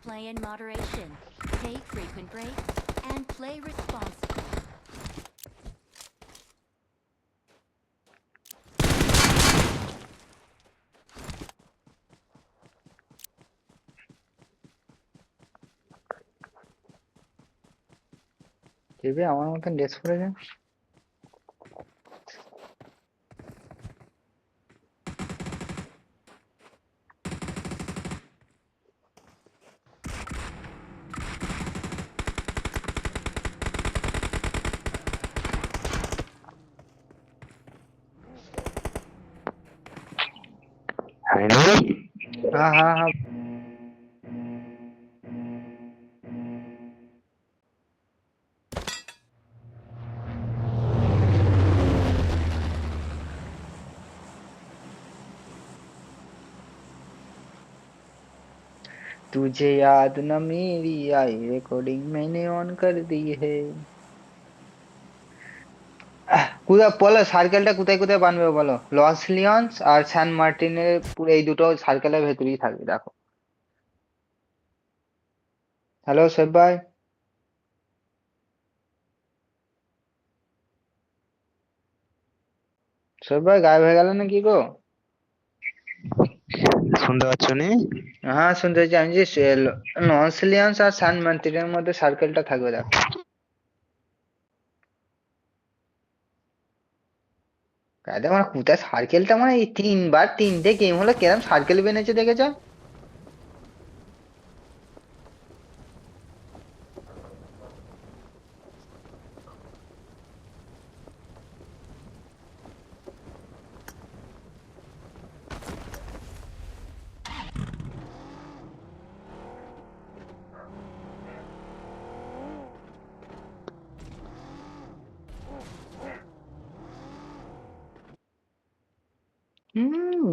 Play in moderation. Take frequent breaks and play responsibly. দেবে আমার মতন ড্রেস পরেছে। হ্যাঁ হ্যাঁ হ্যাঁ तुझे याद न मेरी आई रिकॉर्डिंग मैंने ऑन कर दी है। কোথায় বলো সার্কেলটা কোথায় কোথায় বানবে বলো? লস লিয়ন্স আর স্যান মার্টিনের পুরো এই দুটো সার্কেলের ভেতরেই থাকবে দেখো। হ্যালো সৈব ভাই। সৈব ভাই গায়েব হয়ে গেল নাকি গো? শুনতে পাচ্ছ নি? হ্যাঁ শুনতে পাচ্ছি আমি যে লস লিয়ন্স আর স্যান মার্টিনের মধ্যে সার্কেলটা থাকবে দেখো। কায়দা মানে কোথায় সার্কেলটা মানে এই তিনবার তিনটে গেম হলো কেরম সার্কেল বেনেছে দেখেছো?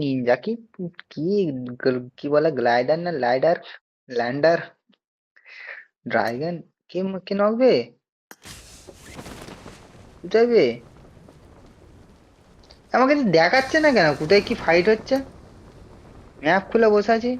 নিনজা কি কি কি বলে গ্লাইডার না লাইডার ল্যান্ডার ড্রাগন কে কে নকবে কোথায় বে? আমাকে তো দেখাচ্ছে না কেন কোথায় কি ফাইট হচ্ছে? ম্যাপ খুলে বসে আছি।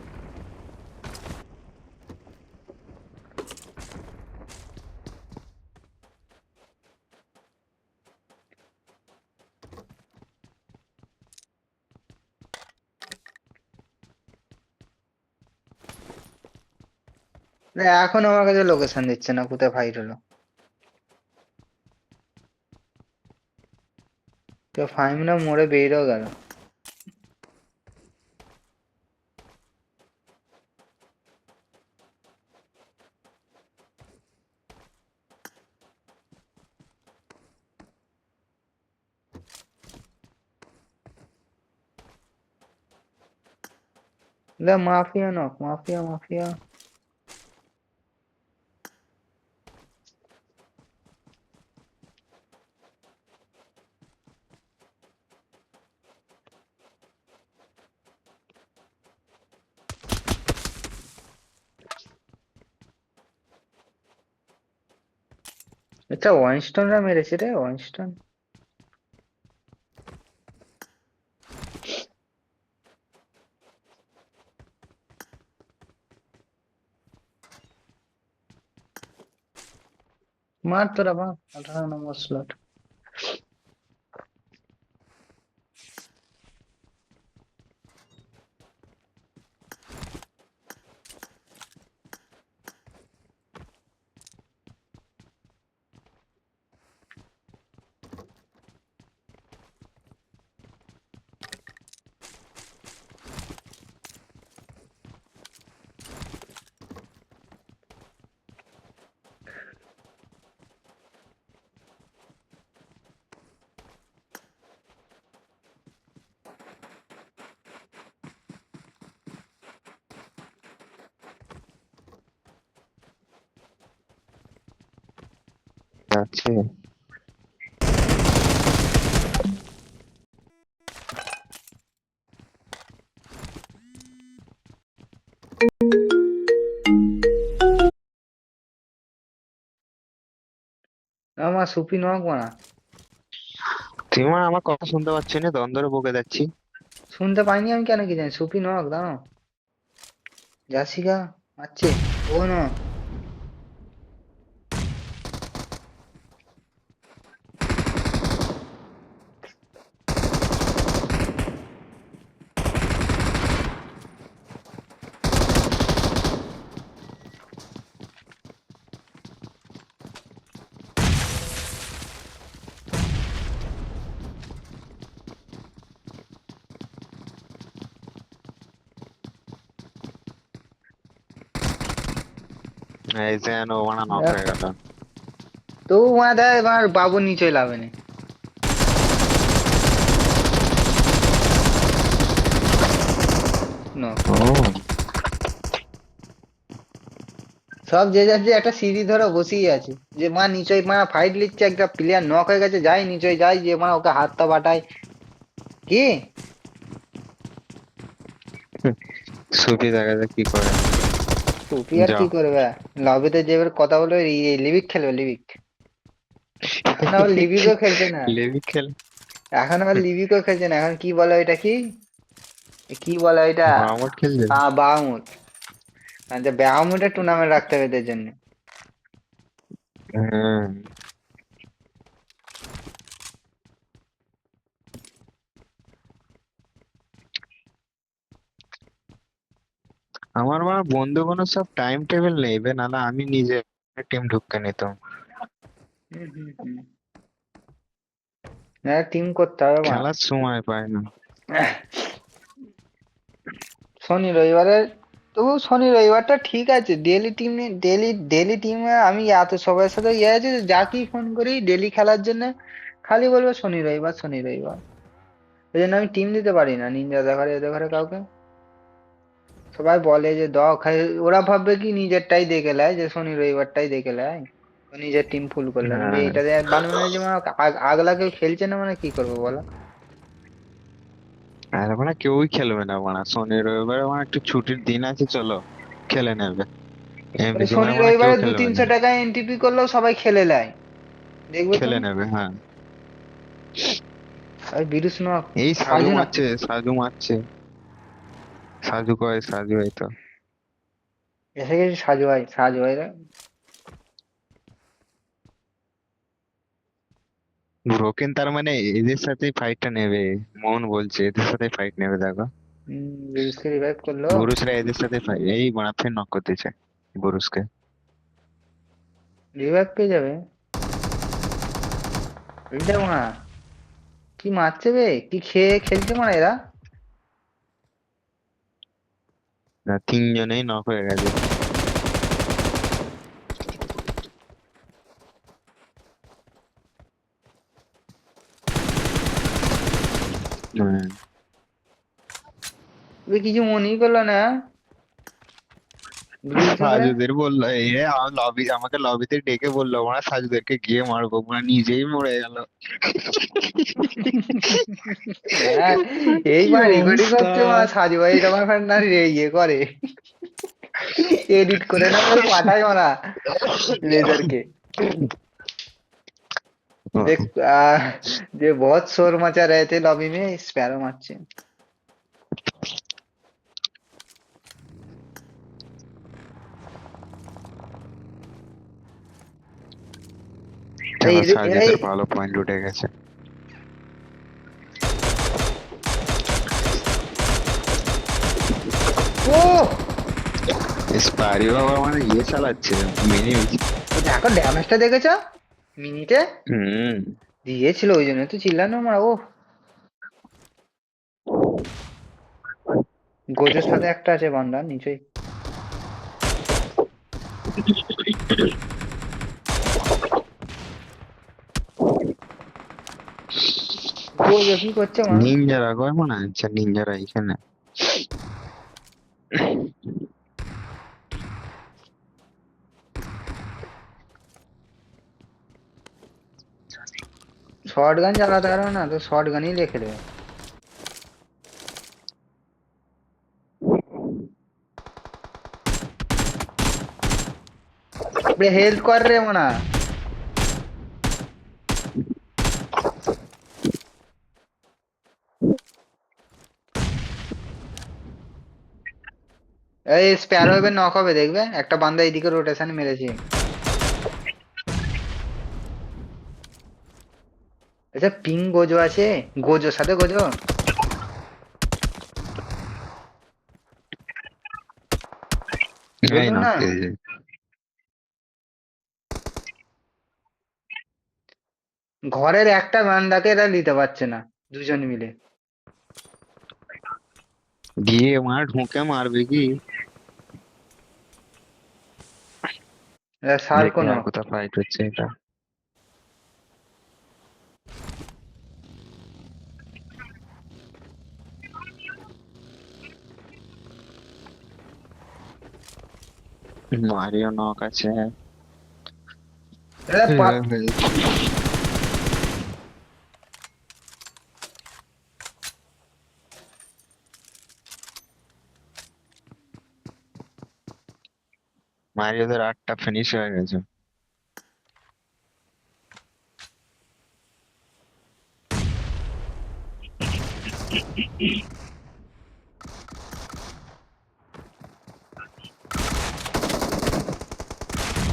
এখন আমার কাছে লোকেশন দিচ্ছে না কোথায় ফাইট হলো। তো ফাইভ না মোড়ে বেরিয়েও গেল। Mafia knock mafia mafia. এটা ওয়াইনস্টনরা মেরেছে রে ওয়াইনস্টন। মার তোরা বাপ 18 নম্বর স্লট। আছে আমার সুপি নক মারা। তুমি মানে আমার কথা শুনতে পাচ্ছি না, দ্বন্দ্বে বকে যাচ্ছি। শুনতে পাইনি আমি কেন কি জানি সুপি নক দাঁড়াও। জাসিকা মারছে। ও না, এই যে ও মানে নক হয়ে গেল। তো মানে দেখ এবার বাবু নিচে লাভে নেই। No. ও সব যে যার যে একটা সিঁড়ি ধরে বসেই আছে, যে মা নিচে মা ফাইট লিচ্ছে, একটা প্লেয়ার নক হয়ে গেছে, যাই নিচে যাই, যে মা ওকে হাতটা বাটায় কি। সুফি দেখা যাক কি করে। সুপি আর কি যাও। করবে, লবিতে যে এবার কথা বলবে, লিবিক খেলবে লিবিক। এখন আবার লিবিকও খেলছে না, লেবি খেল। এখন আবার লিবিকও খেলছে না, এখন কি বলে এটা কি, কি বলে এটা, বামট খেলছে। বাহামুট। যে বাহামুটের টুর্নামেন্ট রাখতে হবে এদের জন্য। হ্যাঁ আমার মানে বন্ধু কোনো সব টাইম টেবিল নেই নাহলে আমি নিজে টিম ঢুকে নিতাম। হুম হুম হুম। না টিম করতে হবে মা। খেলার সময় পায় না। শনি রবিবারে, তবু শনি রবিবারটা ঠিক আছে, ডেলি টিমে ডেলি ডেলি টিমে আমি এত সবার সাথে ইয়ে আছে যে যাকেই ফোন করি ডেলি খেলার জন্য, খালি বলবে শনি রবিবার শনি রবিবার। ওই জন্য আমি টিম দিতে পারি না নিনজাদের ঘরে এদের ঘরে কাউকে। সবাই বলে যে দাও খাই, ওরা ভাববে কি নিজেরটাই দেখে নেয়, যে শনি রবিবারটাই দেখে নেয়, ও নিজের টিম ফুল করলো, কিন্তু হ্যাঁ এটা বানবে না যে মানে আগলা কেউ খেলছে না মানে কি করবো বলো। আর মানে কেউই খেলবে না মানে শনি রবিবারে মানে একটু ছুটির দিন আছে চলো খেলে নেবে। এমনি ওই সময় শনি মানে কেউ রবিবারে দু খেলবে না। তিনশো টাকায় এনটিপি করলেও সবাই খেলে নেয়, দেখবে খেলে তুমি। নেবে হ্যাঁ। ওই বিরুষ ন, এই সাজু সাজু না, মারছে সাজু মারছে। সাজু কয় সাজু এই তো। এসে গেছে সাজু ভাই, সাজু ভাই রে। ব্রোকেন তার মানে এদের সাথেই ফাইটটা নেবে। মোহন বলছে এদের সাথে ফাইট নেবে দেখো। বিরুষকে রিভাইভ করলো। বুরুসরা এদের সাথে ফাইট এই মানে ফের নক করতেছে বুরুসকে। রিভাইভ পেয়ে যাবে। এইটা মা, কি মারছে বে, কি খেয়ে খেলছে মানে এরা। না তিনজনেই নক হয়ে গেছে। হ্যাঁ। এ কিছু মনেই করলো না, বিরুষকে করে। সাজুদের বললো এই রে আমার লবি আমাকে লবিতে ডেকে বললো মানে সাজুদেরকে গিয়ে মারবো মানে নিজেই মরে গেল। হ্যাঁ, এই কি মা রেকর্ডিং অবস্থা। করছে মা, সাজু ভাই এটা আমার না ইয়ে করে, এডিট করে না ওই পাঠায় মারা লেজারকে। देख ये बहुत शोर मचा रहे थे लॉबी में, स्पैरो मारছে। এই এবার এই সাজুদের ভালো পয়েন্ট উঠে গেছে। ও স্পারি বাবা মানে ইয়ে চালাচ্ছে মিনি। দেখো ড্যামেজটা দেখেছো মিনিটে, হুম। দিয়েছিল ওই জন্য তো চিল্লানো আমরা। ও গোজের সাথে একটা আছে বান্দা নিচেই। গোজ কি করছে মা। নিনজারা কয় মনে হচ্ছে নিনজারা এখানে। শর্ট গান চালাতে পারো না তো, শর্ট গানই রেখে দেবে। হেল্প কর রে মনা। এই স্প্যারো এবার নক হবে দেখবে, একটা বান্দা এইদিকে রোটেশন মেরেছে। আচ্ছা পিং গোজো আছে, গোজোর সাথে গোজো। এই বললুম নক না, খেয়েছে। ঘরের একটা বান্দাকে এরা নিতে পারছে না, দুজন মিলে। গিয়ে ঢুকে মারবে কি? এরা সার দেখি কোনো। আর কোথাও ফাইট হচ্ছে এটা। মারিও নক আছে। এরা মারিওদের 8টা ফিনিশ হয়ে গেছে।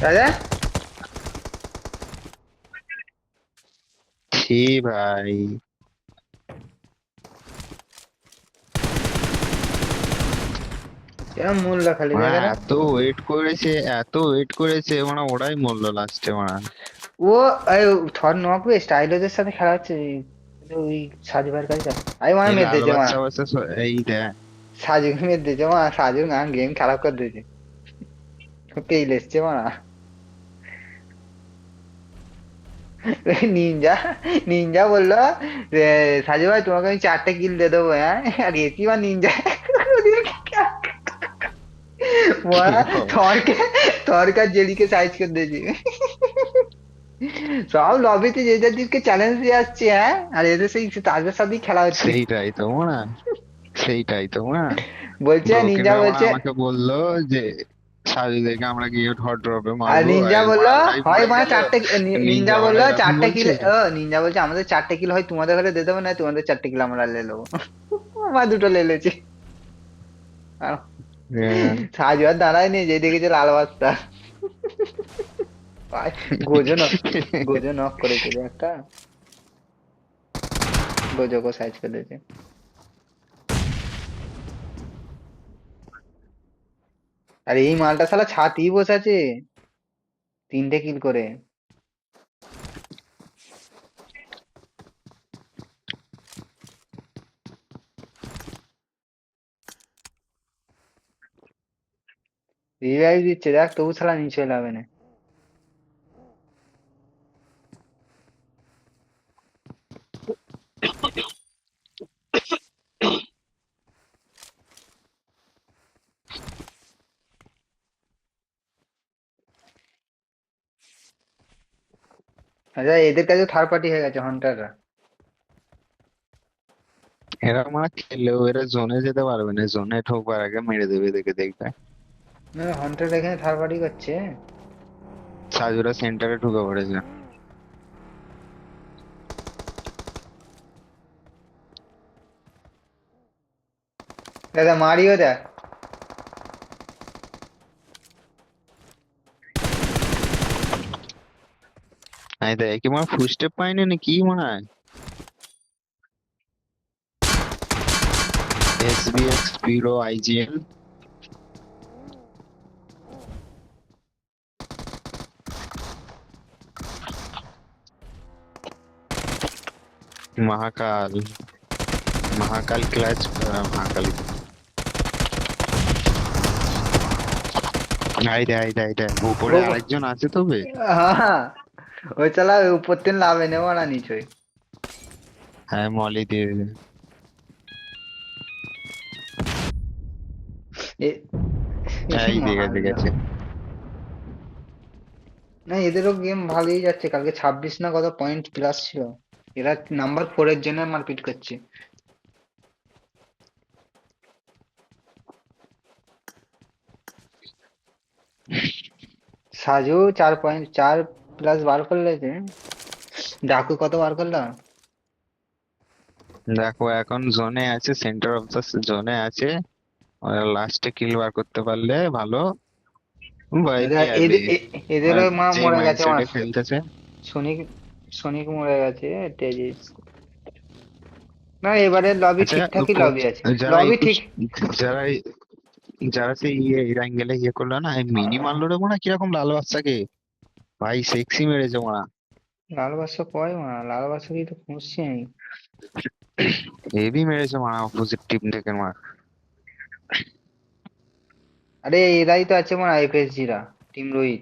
রাজা, ছি ভাই। এরা মূল্য খালি জায়গাটা। এত ওয়েট করেছে, এত ওয়েট করেছে, ওরাই মরলো লাস্টে ও এই থর নক বে স্টাইলোদের সাথে খেলা হচ্ছে, ওই সাজবার কাজটা আমি মানে এই মেরে লাল দিয়েছে মা, বাচ্চা বাচ্চা এই দেখ। সাজু মেরে দিয়েছে মা, সাজু গান গেম খারাপ করে দিয়েছে, পেইল এসছে মা। নিনজা, নিনজা বললো যে সাজু ভাই তোমাকে আমি 4টে কিল দিয়ে দেবো, হ্যাঁ, আর এসি বা নিনজা কি ওরা হবে? থরকে, থরকা জেলিকে সাইজ করে দিয়েছে। সব লবিতে যে যাদেরকে চ্যালেঞ্জ দিয়ে আসছে, হ্যাঁ, আর এদের সেই তাদের সাথেই খেলা হচ্ছে। সেইটাই তো সেইটাই তো বলছে নিনজা ব্রোকেনরা বলছে, আমাকে বললো যে সাজুদেরকে আমরা গিয়ে হট ড্রপে আর মারবো, নিনজা বললো ওটাই হয় পড়ে মানে গেল। 4টে, নিনজা নিনজা বললো এরকম 4টে কিল, বলছে। নিনজা বলছে আমাদের 4টে কিল হয় তোমাদের হলে দিয়ে দেবো, না তোমাদের 4টে কিল আমরা লে নেবো। আমার দুটো লেলেছি। আর হ্যাঁ। সাজু আর দাঁড়ায়নি, যে দেখেছে লাল বাস্তা। ভাই, গোজো নক, গোজো নক করেছিল একটা, গোজোকে সাইজ করে দিয়েছে। আর এই মালটা শালা ছাতেই বসে আছে, 3টে কিল করে। রিভাইভ দিচ্ছে দেখ, তবু শালা নিচে লাভে না। আচ্ছা এদের কাছে থার্ড পার্টি হয়ে গেছে হান্টাররা। এরা খেললেও এরা জোনে যেতে পারবে না, জোনে ঢোকবার আগে মেরে দেবে, দেখে দেখবে। না হান্টার এখানে থার্ড পার্টি করছে। সাজুরা সেন্টারে ঢুকে পড়েছে। দাদা মারিও দেখ। আমি দেখ কি ফুল স্টেপ পাইনি না কি মনে হয়। SBX Spiro IGL Mahakal, Mahakal clutch, Mahakal. আইডে উপরে ও আরেকজন আছে তবে। হ্যাঁ, ওই চালা উপর থেকে লাভে নেবো না নিচে। হ্যাঁ মলি দিয়ে দে। এ- এসে এই দেখে মারলো। দেখেছে। না এদেরও গেম ভালোই যাচ্ছে, কালকে 26 না কত পয়েন্ট প্লাস ছিল। এরা নাম্বার 4-এর জন্য মারপিট করছে। সাজু 4.4 প্লাস বার করলে যে, ডাকু কত বার করলো? দেখো এখন জোনে আছে, সেন্টার অফ দ্য জোনে আছে। ওরা লাস্টে কিল বার করতে পারলে ভালো এরা বাইকে যাবে। এদেরও মা যে মরে গেছে মা। মাইন্ডসেটে খেলতেছে। সনিক সনিক মরে গেছে তেজিস। না এবারে লবি আচ্ছা ঠিকঠাকই লবি আছে। যারা লবি 21, ঠিক। যারা যারা সেই ইয়ে অ্যাঙ্গেলে ইয়ে করলো না, এই মিনি মারলো রে মনে হয় কিরকম লাল বাচ্চাকে, ভাই সেক্সি মেরেছে মনে হয়। লাল বাদশা কয় মা, লাল বাদশাকেই তো খুঁজছি আমি। হেভি মেরেছে মনে হয় অপোজিট টিম থেকে মার। আরে এরাই তো আছে মা এফএসজি রা, টিম রোহিত,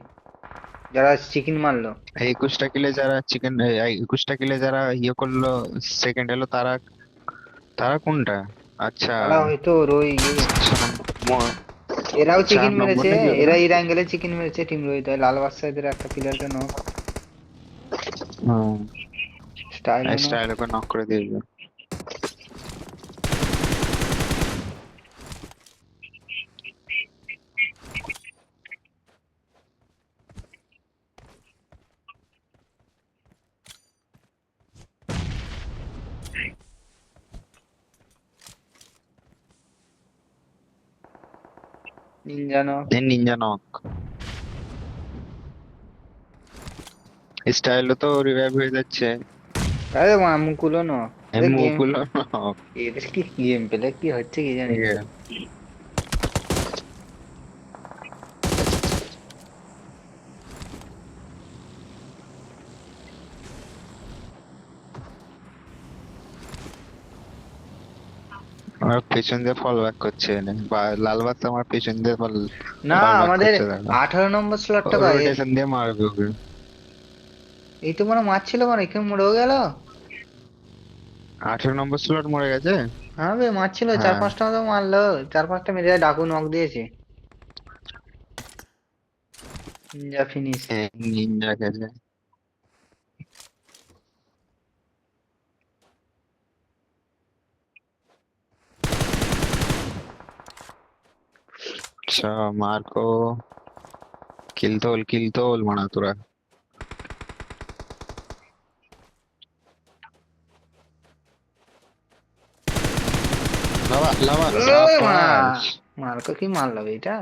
যারা চিকেন মারলো। 21টা কিলে যারা চিকেন, 21টা কিলে যারা ইয়ে করলো, সেকেন্ড এলো, তারা তারা কোনটা? আচ্ছা, তারা হয়তো ওই ইয়ে। 4 নম্বর, এরাও চার চিকেন নম্বর মেরেছে। নাকি ওরা? এরা এই অ্যাঙ্গেলে চিকেন মেরেছে টিম রোহিত, লাল বাদশা এদের একটা প্লেয়ারকে নক। হুম, স্টাইল নক। স্টাইল ওকে নক করে দিয়েছে। Ninja knock. Ninja knock. স্টাইলও তো রিভাইভ হয়ে যাচ্ছে। আরে মা মুকুলও নক। এদের গেম, মুকুল নক। এদের কি গেম পেলে কি হচ্ছে কি জানি। আমার পেছন দিয়ে ফল ব্যাক করছে এনে, বা লাল বাচ্চা আমার পেছন দিয়ে ফল না ব্যাক আমাদের করছে দেখো। 18 নম্বর স্লটটা রোটেশন দিয়ে মারবে ওকে। এই তো মানে মারছিল মানে এখানে মরেও গেল। 18 নম্বর স্লট মরে গেছে। হ্যাঁ বে মারছিল, চার হ্যাঁ, পাঁচটা মতো মারলো। চার পাঁচটা মেরে ডাকু নক দিয়েছে। যা ফিনিশ। নিনজা গেছে। আচ্ছা, মার্কো, কিল তোল মারা তোরা। লাভা লাভা, সাবাস। মার্কো কি মারলো বে এটা।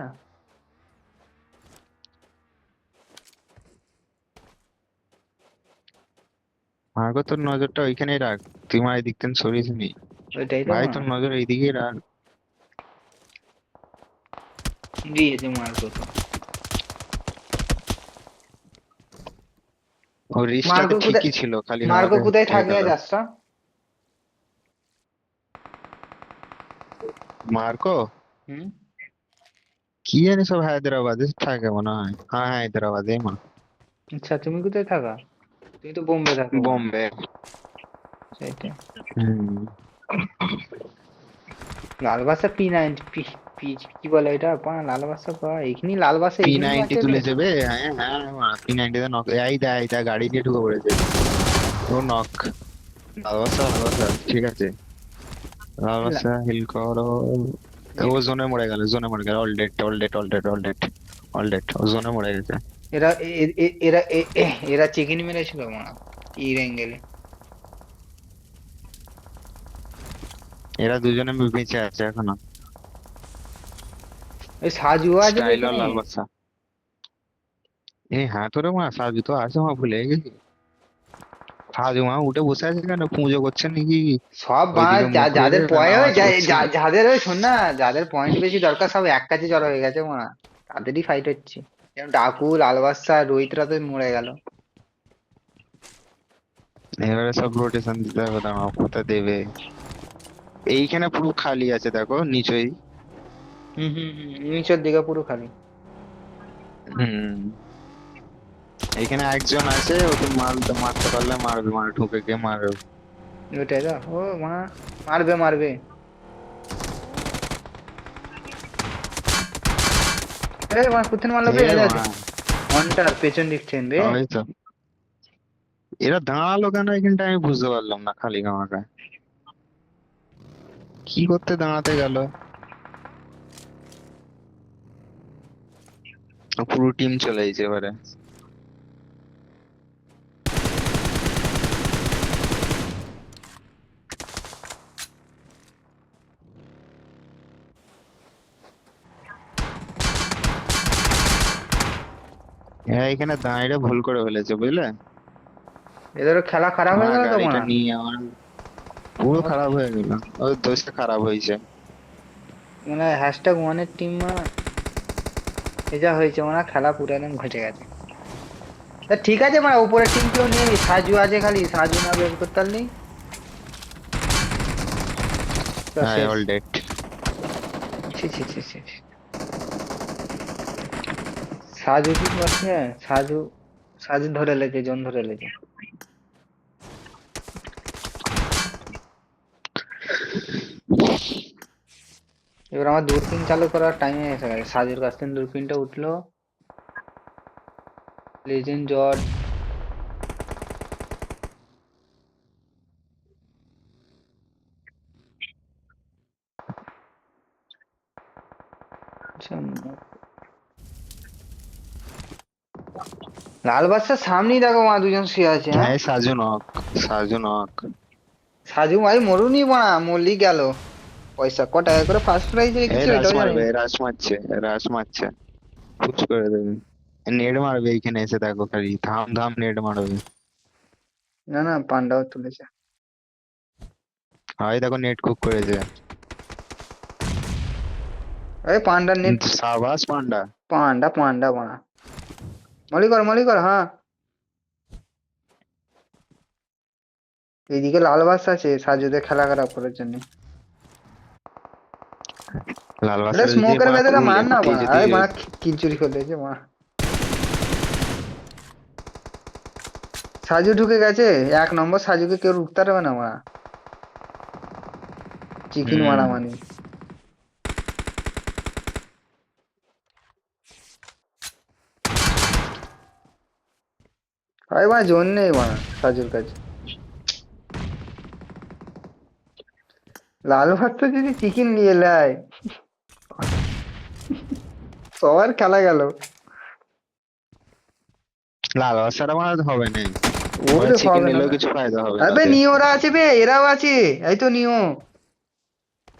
মার্কো, তোর নজরটা ওইখানেই রাখ, তুই আমার এদিক থেকে সরিস নি। ওইটাই তো ভাই মা তোর নজর এইদিকেই রাখ। দিয়েছে মার্কো তো। ও রিস্টাতে মার্কো কোথায়, ঠিকই ছিল, খালি মার্কো হাওয়াতে কোথায় হেঁটে থাকে গেল। রাস্তা। মার্কো হুম। কি জানি, সব হায়দ্রাবাদে থাকে মনে হয়। হ্যাঁ, হায়দ্রাবাদে মা। আচ্ছা তুমি কোথায় থাকা। তুমি তো বোম্বে থাকো মা। বোম্বে। সেটাই। হুম। লাল বাসা P90 পি কি বলে এটা লাল বাসা এখানে লাল বাসা এখানেও P90 আছে বে। তুলে যাবে, হ্যাঁ হ্যাঁ P90 তে নক, এই দেয় এই দেয়, গাড়ি নিয়ে ঢুকে পড়েছে। ও নক। ভালোবাসা ভালোবাসা, ঠিক আছে। লা- ভালোবাসা হিল করো। ও জোনে মরে গেল, জোনে মরে গেল, all dead all dead all dead all dead all dead, ও জোনে মরে গেছে। এরা এরা চিকেন মেরেছিল মা এই অ্যাঙ্গেলে। এরা দুজনে বেঁচে আছে এখনো। ওই সাজুও আছে তো স্টাইল আর এখানে। লাল বাদশা। এই হ্যাঁ, তোরে মা সাজু তো আছে মা, ভুলে গেছি। সাজু মা উঠে বসে আছে কেন, পুজো করছেন নাকি? সব ওইদিকে মুখ রেখে যাদের নামাজ পয়েন্ট, পড়ছে। যাদের ওই শোন না, যাদের পয়েন্ট বেশি দরকার সব এক কাছে জড়ো হয়ে গেছে মা। তাদেরই ফাইট হচ্ছে। যেমন ডাকু লাল বাদশা রোহিতরা তো মরে গেল। এবারে সব রোটেশন দিতে হবে, দাঁড়াও কোথায় দেবে। এইখানে পুরো খালি আছে দেখো নিচেই। হম হম হম, নিচের দিকে পুরো খালি। হুম। এখানে একজন আছে, ওকে মারতে মারতে পারলে মারবে, মানে ঢুকে গিয়ে মারবে। ওটাই তো ও মা, মারবে মারবে। আরে মা কোথায় মারলো বে, এ এই মা, দেখো ঘন্টার পেছন দিক চেন বে। ওই তো। এরা দাঁড়ালো কেন এখানটা, আমি বুঝতে পারলাম না, খালি গামাকা কি করতে দাঁড়াতে গেল। পুরো টিম চলে গেছে এবারে। এরা এখানে দাঁড়িয়ে ভুল করে ফেলেছে বুঝলে, এদেরও খেলা খারাপ হয়ে আমার গেল তো গাড়িটা মারা। নিয়ে আমার পুরো খারাপ হয়ে গেল, ওর দোষটা খারাপ হয়েছে। মানে হ্যাশট্যাগ ওয়ানের টিম মারা এ যা হয়েছে মারা, খেলা পুরো একদম ঘটে গেছে। তা ঠিক আছে মারা, উপরের টিম কেউ নিয়ে নি, সাজু আছে, খালি সাজু না বের করতে পারলি তো হ্যাঁ শেষ। অল ডেট। ছি ছি ছি ছি ছি। সাজু কি করছে? সাজু, সাজু ধরে লেছে, জন ধরে লেছে। এবার আমার দূরবীন চালু করার টাইমে এসে গেছে, সাজুর কাছ থেকে দূরবীনটা উঠলো। লেজেন্ড জর্জ, লাল বাদশার সামনেই দেখো মা দুজন শুয়ে আছে। হ্যাঁ, হ্যাঁ সাজু নক, সাজু নক। সাজু ভাই মরুনি বাড়া, মরলি গেল। পয়সা ক টাকা করে ফার্স্ট প্রাইজ এই রেখেছিল রাশ এটাও জানি মারবে, না। রাশ মারছে, রাশ মারছে, পুশ করে দেবে। নেড মারবে এইখানে এসে, দেখো খালি ধাম ধাম নেড মারবে। না না, পান্ডাও তুলেছে। হয় দেখো নেট কুক করেছে। এই পান্ডার নেট। সাবাস পান্ডা। পান্ডা পান্ডা বাড়া, মলি কর হ্যাঁ। এইদিকে লাল বাস আছে সাজুদের খেলা খারাপ করার জন্য। লাল এটা বাসের দিয়ে স্মোকের বাড়া ভেতরে মার পুরুলিয়া না বাড়া, ফাটিয়েছে আরে দিয়ে। বাড়া কিল চুরি করে লেছে বাড়া। সাজু ঢুকে গেছে, 1 নম্বর সাজুকে কেউ রুখতে পারবে না বাড়া। চিকেন হুম। মারা মানে। আরে বাড়া জোন নেই বাড়া সাজুর কাছে। লাল ভাতটা যদি চিকেন নিয়ে নেয়, সবার খেলা গেল। লাল বাসাটা মারা হবে না, ওরা ওরে চিকেন হবে না নিলেও বে। কিছু ফায়দা হবে আবে তাতে। নিওরা আছে বে, এরাও আছে। এই তো নিও,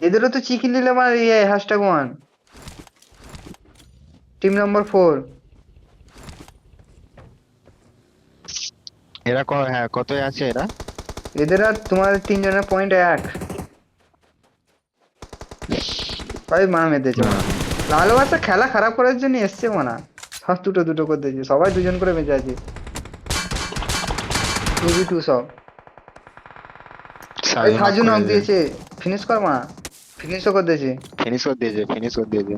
এদেরও তো চিকেন নিলে আমার ইয়ে হ্যাশট্যাগ ওয়ান, টিম নম্বর 4। এরা হ্যাঁ কতই আছে এরা? এদের আর তোমাদের 3 জনের পয়েন্ট 1। ভাই মা মেতেছে মা। হ্যাঁ। লাল বাচ্চা খেলা খারাপ করার জন্য এসছে মানা, সব দুটো দুটো করে দিয়েছে, সবাই 2জন করে বেঁচে আছে। 2v2 সব। ভাই সাজু নক সাজু নক করেছে, দিয়েছে, ফিনিশ কর মা, ফিনিশও করে দিয়েছে। ফিনিশ করে দিয়েছে, ফিনিশ করে দিয়েছে।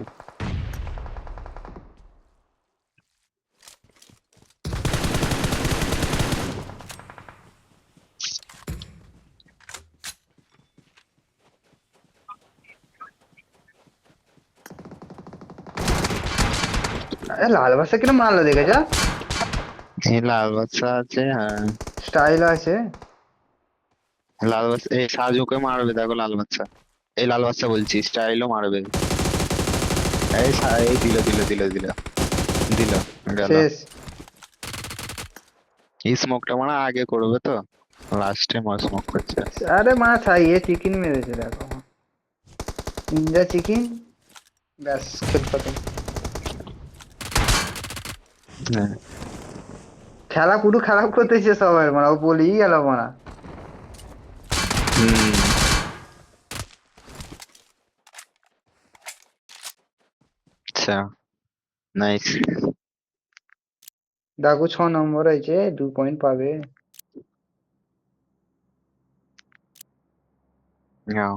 আরে লাল বাচ্চা কিনা মারলো দেখে যা, এই লাল বাচ্চা আছে হ্যাঁ। স্টাইল আছে। লাল বাচ্চা এই সাজুকে মারবে দেখো, লাল বাচ্চা, এই লাল বাচ্চা বলছি স্টাইলও মারবে। এই দিল দিল দিল দিল দিল, গেল। শেষ। এই স্মোকটা মানে আগে করবে তো, লাস্টে মার স্মোক করছে। আরে মা ছাই এ চিকেন মেরেছে দেখো, নিনজা চিকেন। ব্যাস খেল খতম। হ্যাঁ। খেলা পুরো খারাপ করতেছে সবাই মারা, ও বলেই গেল মারা। হুম। আচ্ছা, নাইস। দেখো 6 নম্বর হয়েছে, 2 পয়েন্ট পাবে। নাও।